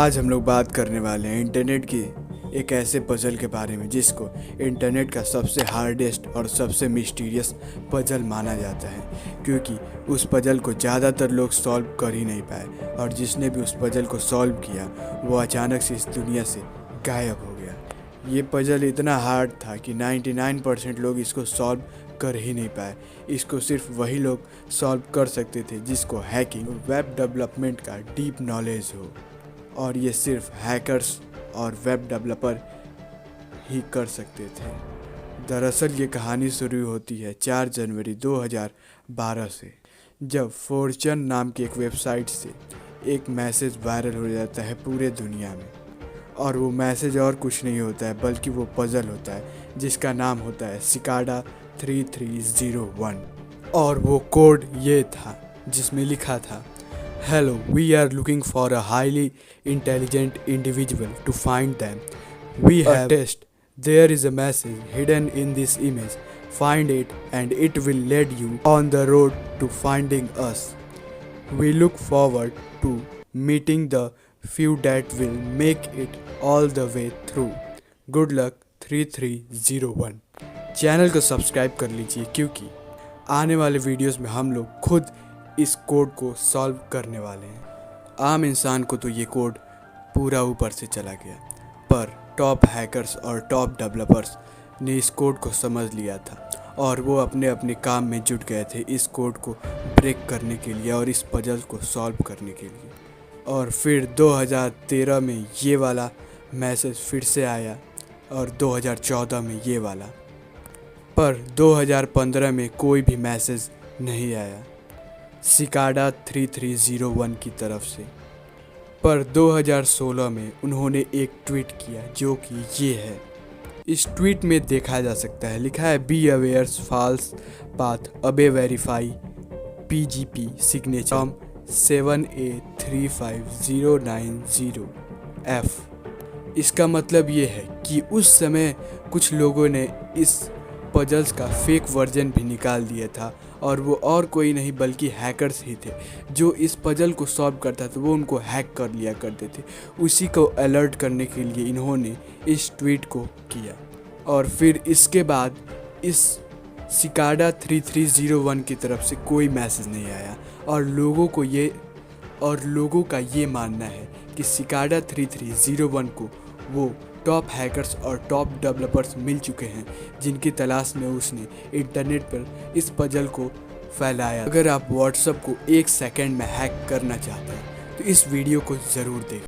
आज हम लोग बात करने वाले हैं इंटरनेट की एक ऐसे पजल के बारे में जिसको इंटरनेट का सबसे हार्डेस्ट और सबसे मिस्टीरियस पजल माना जाता है, क्योंकि उस पजल को ज़्यादातर लोग सॉल्व कर ही नहीं पाए और जिसने भी उस पजल को सॉल्व किया वो अचानक से इस दुनिया से गायब हो गया। ये पजल इतना हार्ड था कि 99% लोग इसको सॉल्व कर ही नहीं पाए। इसको सिर्फ वही लोग सॉल्व कर सकते थे जिसको हैकिंग, वेब डेवलपमेंट का डीप नॉलेज हो, और ये सिर्फ हैकर्स और वेब डेवलपर ही कर सकते थे। दरअसल ये कहानी शुरू होती है 4 जनवरी 2012 से, जब फॉर्चून नाम की एक वेबसाइट से एक मैसेज वायरल हो जाता है पूरे दुनिया में। और वो मैसेज और कुछ नहीं होता है बल्कि वो पजल होता है जिसका नाम होता है सिकाडा 3301। और वो कोड ये था जिसमें लिखा था, hello, we are looking for a highly intelligent individual to find them. We have test, there is a message hidden in this image, find it and it will lead you on the road to finding us. We look forward to meeting the few that will make it all the way through. Good luck 3301। Channel को subscribe कर लीजिए क्योंकि आने वाले videos में हम लोग खुद इस कोड को सॉल्व करने वाले हैं। आम इंसान को तो ये कोड पूरा ऊपर से चला गया, पर टॉप हैकर्स और टॉप डेवलपर्स ने इस कोड को समझ लिया था और वो अपने अपने काम में जुट गए थे इस कोड को ब्रेक करने के लिए और इस पजल को सॉल्व करने के लिए। और फिर 2013 में ये वाला मैसेज फिर से आया और 2014 में ये वाला, पर 2015 में कोई भी मैसेज नहीं आया सिकाडा 3301 की तरफ से। पर 2016 में उन्होंने एक ट्वीट किया जो कि ये है। इस ट्वीट में देखा जा सकता है, लिखा है, बी अवेयर्स फॉल्स पाथ अबे वेरीफाई PGP सिग्नेचर 7A35090F। इसका मतलब ये है कि उस समय कुछ लोगों ने इस पजल्स का फेक वर्जन भी निकाल दिया था और वो और कोई नहीं बल्कि हैकर्स ही थे जो इस पजल को सॉल्व करता था, वो उनको हैक कर लिया करते थे। उसी को अलर्ट करने के लिए इन्होंने इस ट्वीट को किया और फिर इसके बाद इस सिकाडा 3301 की तरफ से कोई मैसेज नहीं आया और लोगों का ये मानना है कि सिकाडा 3301 को वो टॉप हैकर्स और टॉप डेवलपर्स मिल चुके हैं जिनकी तलाश में उसने इंटरनेट पर इस पजल को फैलाया। अगर आप व्हाट्सएप को 1 सेकंड में हैक करना चाहते हैं तो इस वीडियो को ज़रूर देखें।